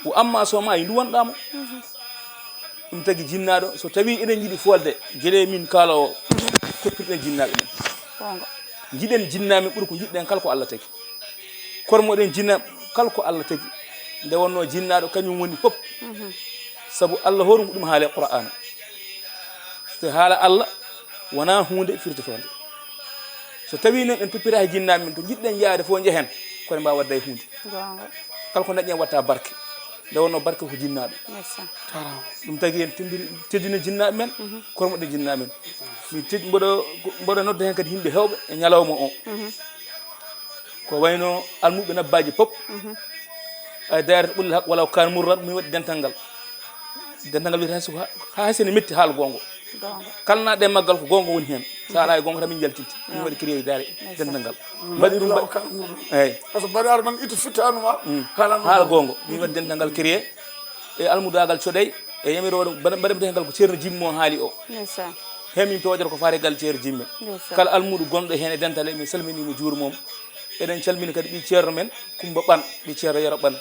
[SPEAKER 3] o amma so maayi duwanɗamo ɗum tagui jinnaɗo so tawi eɗen jiiɗi folde gueɗe min kaala o toppirɗen jinnaɓe men
[SPEAKER 2] gonga
[SPEAKER 3] jiɗen jinnaɓe ɓuuri ko jiɗɗen kala ko Allah tagui kormoɗen jinnaɓe kala ko Allah tagui nde wonno jinnaɗo kañum woni foof saabu Allah horum ko ɗum haale qur'ana so haala Allah wona hunde firtotonde so tawi noon en toppira e jinnaɓe men to jiɗɗen yaade fof jehen kono mbawa wadda e hunde
[SPEAKER 2] gonga
[SPEAKER 3] kala ko dañƴen watta barke nde wonno barke ko jinnaɓe
[SPEAKER 2] ndeysaan
[SPEAKER 3] ɗum tagui en teddina jinnaɓe men kormoɗe jinnaɓe men mi mboɗo nodda hen kadi yimɓe hewɓe e ñalawma o ko wayno almuɓe nabbaji pop ay darata ɓullal haq wala ko kan murrat mi waɗi dental ngal wiyata siko ha sene metti haal gongo
[SPEAKER 2] gonga
[SPEAKER 3] kala naɗe maggal ko gongo woni hen sa ala e gongo tan min jaltinti min waɗi créé dare dental ngal mbaɗi ɗum eyyi
[SPEAKER 1] par ce que mbaɗi ar man itu fittanuma
[SPEAKER 3] haala gongo min waɗi dental ngal créé e almudagal coɗey e yamiroɗo mbaɗemi hen ngal ko ceerno jimmo haali o
[SPEAKER 2] ndeysaan
[SPEAKER 3] hemin pewjata ko faate gal ceerno jimme
[SPEAKER 2] ndeysaan
[SPEAKER 3] kala almuɗo gonɗo hen e dental e min salminimo juuromom eɗen calmini kadi ɓi ceerno men Kumba Ɓan ɓi ceerno Yero Ɓan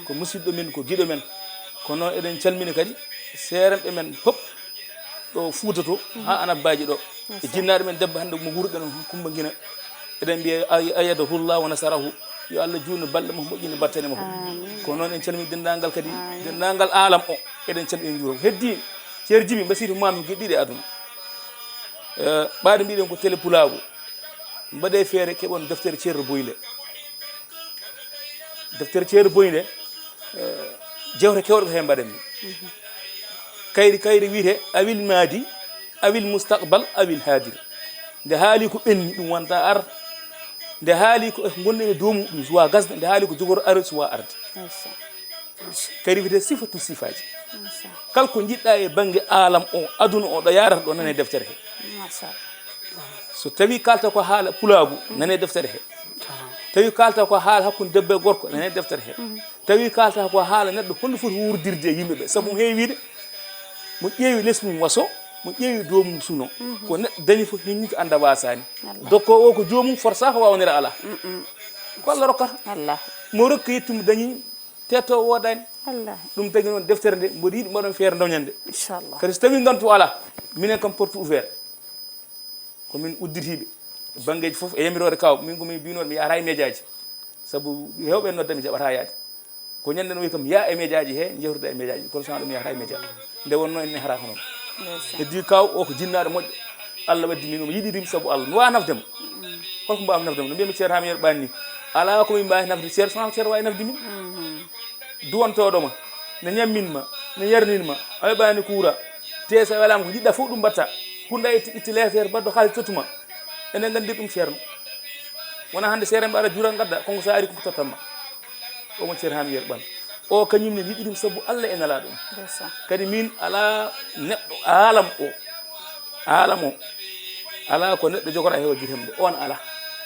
[SPEAKER 3] ko musidɗo men ko giɗo men ko noon eɗen calmini kadi seerenɓe men pop ɗo Fuuta to ha Anabbaji ɗo e jinnaɗo men debbo hande mo guurɗen Kumba Guina eɗen mbiya ayyadahullah wa nasarahu yo Allah juutno balɗe mo moƴƴini battane mo ko noon en calmini dendagal kadi dendagal alam o eɗen calmini juuro heddi ceerno Djiby mbasiyto mami gueɗɗiɗi e aduna ɓaade mbiɗen ko télé pulago mbaɗe feere keɓon deftere ceerno Boyle deftere ceerno Boyle jewte kewɗe ko hen mbaɗenmi kayri wiyete awil maadi awil mustaqbal awil hadir nde haali ko ɓenni ɗum wonta ar nde haali ko gonɗen e domu ɗum suwa gasde nde haali ko jogoro ar suwa arde
[SPEAKER 2] ndeysaan
[SPEAKER 3] kayri wiyete sifatu sifaji
[SPEAKER 2] ndeysaan
[SPEAKER 3] kala ko jiɗɗa e banggue alam o aduna o ɗo yarata ɗo nane deftere he
[SPEAKER 2] machallah
[SPEAKER 3] so tawi kalta ko haala pulagu nane deftere he tawi kalta ko haala hakkude debbo e gorko nane deftere he tawi kalta ko haala neɗɗo holno foti wurdirde e yimɓeɓe saabu mo heewi wiide mo ƴeewi less mum waso mo ƴeewi dow mum suno ko neɗɗo dañi fof heññi ko anda wasani dokko o ko jomum forsa ko wawnira ala ko Allah rokkata
[SPEAKER 2] wallahi
[SPEAKER 3] mo rokka yettumo dañi tetto woɗani
[SPEAKER 2] wallahi
[SPEAKER 3] ɗum tagui noon deftere nde mboɗo yiiɗi mbaɗon feere dañande
[SPEAKER 2] inchallah
[SPEAKER 3] kadi so tawi gantu ala minen kam porte ouvert komin udditiɓe banggueji foof e yamirore kaw min komin mbinoɗo mi yahata e médiaji saabu hewɓe noddami jaɓata yaade ko ñande no wi kam ya e médiaji he jewtuda e médiaji kono sona ɗum yahata e média nde wonno en harata noon heddi kaw o ko jinnaɗo moƴƴo Allah waddi min omo yiɗirimi saabu Allah mi wawa nafdemo holko mbawmi nafdemo no mbiyami ceerno Hamidou Ɓan ni ala komin mbawi nafde ceerno sona ceerno wawi nafde min duwantoɗoma ne ñamminma ne yarninma a weɓani kuura te sa welama ko jiɗɗa fof ɗum mbatta kunda itti lettere mbaɗɗo haali tottuma enen gandir ɗum ceerno wona hande seere mbaɗa juural gadda konko sa ari koko tottanma omo ceerno Hamidou Ɓan o kañumne yiɗirim saabu Allah e nala ɗum kadi min ala neɗɗo alam o ala ko neɗɗo jogora hewa guitemde on ala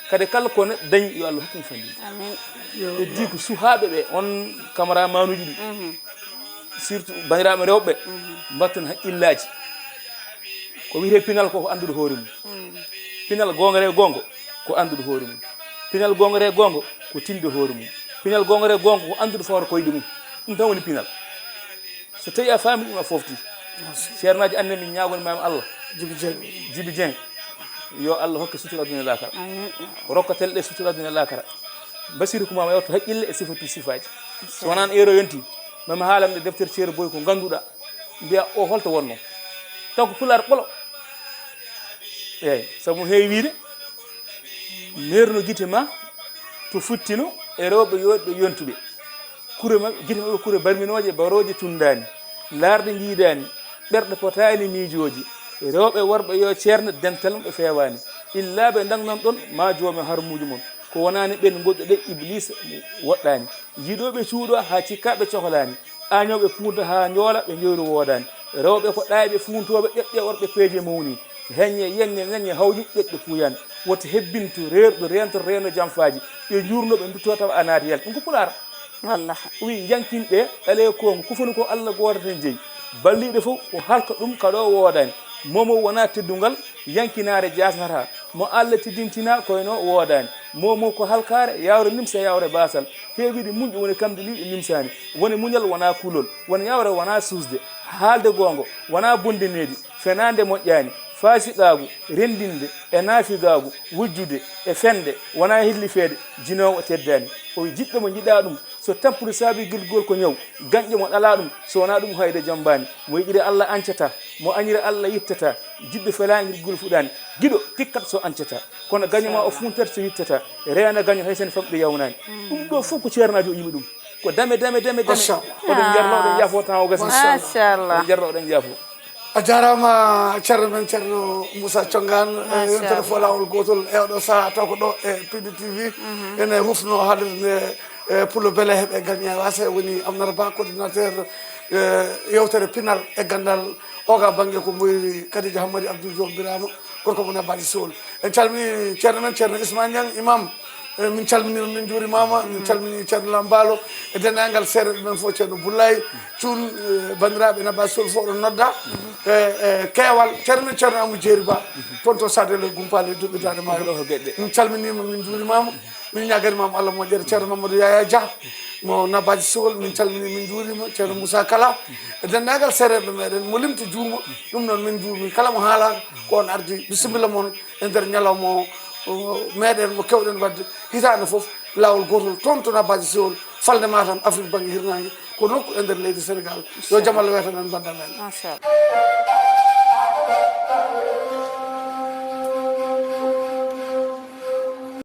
[SPEAKER 3] kadi kala ko neɗɗo dañi yo Allah hokkum fandinde heddi ko suhaɓe ɓe on camara manuji ɗi surtout bandiraɓe rewɓe mbatton haqqillaji ko wiyete pinal ko andude hoore mum pinal gongre gongo ko andude hoore mum pinal gongre gongo ko tinde hoore mum pinal gongre gongo ko andude fawre koyɗe mum ɗum tan woni pinal so tawi a faami ɗum a fofti ceernaji anne min ñagoni mami Allah Djiby Dieng yo Allah hokke sutura aduna e lakara rokka telɗe sutura aduna e lakara basiru ko mama yewto haqqille e sifatu sifaji so wonan ero yonti mami haalamde deftere ceerno boy ko ganduɗa mbiya o holto wonno taw ko pular ɓolo eyyi sabu heewide merno guite ma to futtino e rewɓe yoɗɓe yontuɓe kure maɓɓe guite maɓɓe kure barminoje baroje tundani larde jiidani ɓerɗe potani miijoji rewɓe worɓe yo ceerno dental mum ɓe fewani illa ɓe dagnon ɗon ma joomi harmuji mon ko wonani ɓen goɗɗo ɗe iblisa woɗɗani yiiɗoɓe cuuɗo ha cikkaɓe cohlani añoɓe punta ha joola ɓe jowri wodani rewɓe ko ɗayɓe funtoɓe ƴeƴƴe worɓe peeje mawni heññe yeññe ŋaññe hawju ƴeƴƴe puuyani woto hebbinto reerɗo rento reno jamfaji ɓe jurnoɓe dutto taw a naati yalta ɗum ko pulara
[SPEAKER 2] wallahi
[SPEAKER 3] wi jankinɓe ɗale kongo kufoni ko allah goto tan jeeyi balliɗo fof o halka ɗum kaɗo wodani momo wona teddungal yankinare jasnata mo allah teddintina koyno wodani momo ko halkare yawre nimsa yawre basal heewiɗe muñƴo woni kamde liɗe nimsani woni muñal wona kulol woni yawre wona susde haalde gongo wona bondenedi fenade moƴƴani faasiɗagu rendinde e naafigagu wujjude e fende wona hillifede jinowo teddani o jiɗɗo mo jiɗa ɗum so tampude saabi gilgol ko ñaw gañƴe mo ɗala ɗum so wona ɗum hayde jambani mo yiɗire allah ancata mo añira allah yittata jiɗɗo felani gilgol fuɗani giɗo tikkat so ancata kono gañoma o funtata so yittata reena gaño hay sen famɗo yawnani ɗum ɗo fof ko ceernajo o yimi ɗum ko dame oɗon jarno oɗon yaafo tan o gasi
[SPEAKER 2] machallah
[SPEAKER 3] oɗon jarno oɗon yaafo
[SPEAKER 1] a jarama ceerno men ceerno Moussa Thiongane yontere fo lawol gotol e oɗo saaha taw ko ɗo e Pidi TV ene hufno haalirde nde pour le beele heeɓe gagné wase woni Amnata Ba coordinateur yewtere pinal e gandal oga banggue ko moyri Kadija Hammadi Abdou Diop Birama gorko mo Nabadji Sowol en calmini ceerno men ceerno Ismaïl Niang imam min calminima min juurimama min calmini ceerno Lambalo e dendagal seereɓe men fof ceerno Boulaye Thioune bandiraɓe Nabadji Sowol fof ɗon nodda e keewal ceerno men ceerno Amadou Jeeri Ba toon to sadele gumpale duɓɓitade ma min calminima min juurimama min ñaganimama Allah moƴƴere ceerno Mamadou Yaya Dia mo Nabadji Sowol min calmini min juurima ceerno Moussa Kala e dendagal seereɓe meɗen mo limti juumo ɗum noon min juurmi kala mo haalaka ko on ardi bisimilla moon e nder ñalawma meɗen mo kewɗen wadde hitande foof lawol gotol toon to Nabadji Sowol falde Matam Afrique banggue hirnangue ko nokku e nder leydi Sénégal yo jaam Allah weta men bandal men
[SPEAKER 2] machallah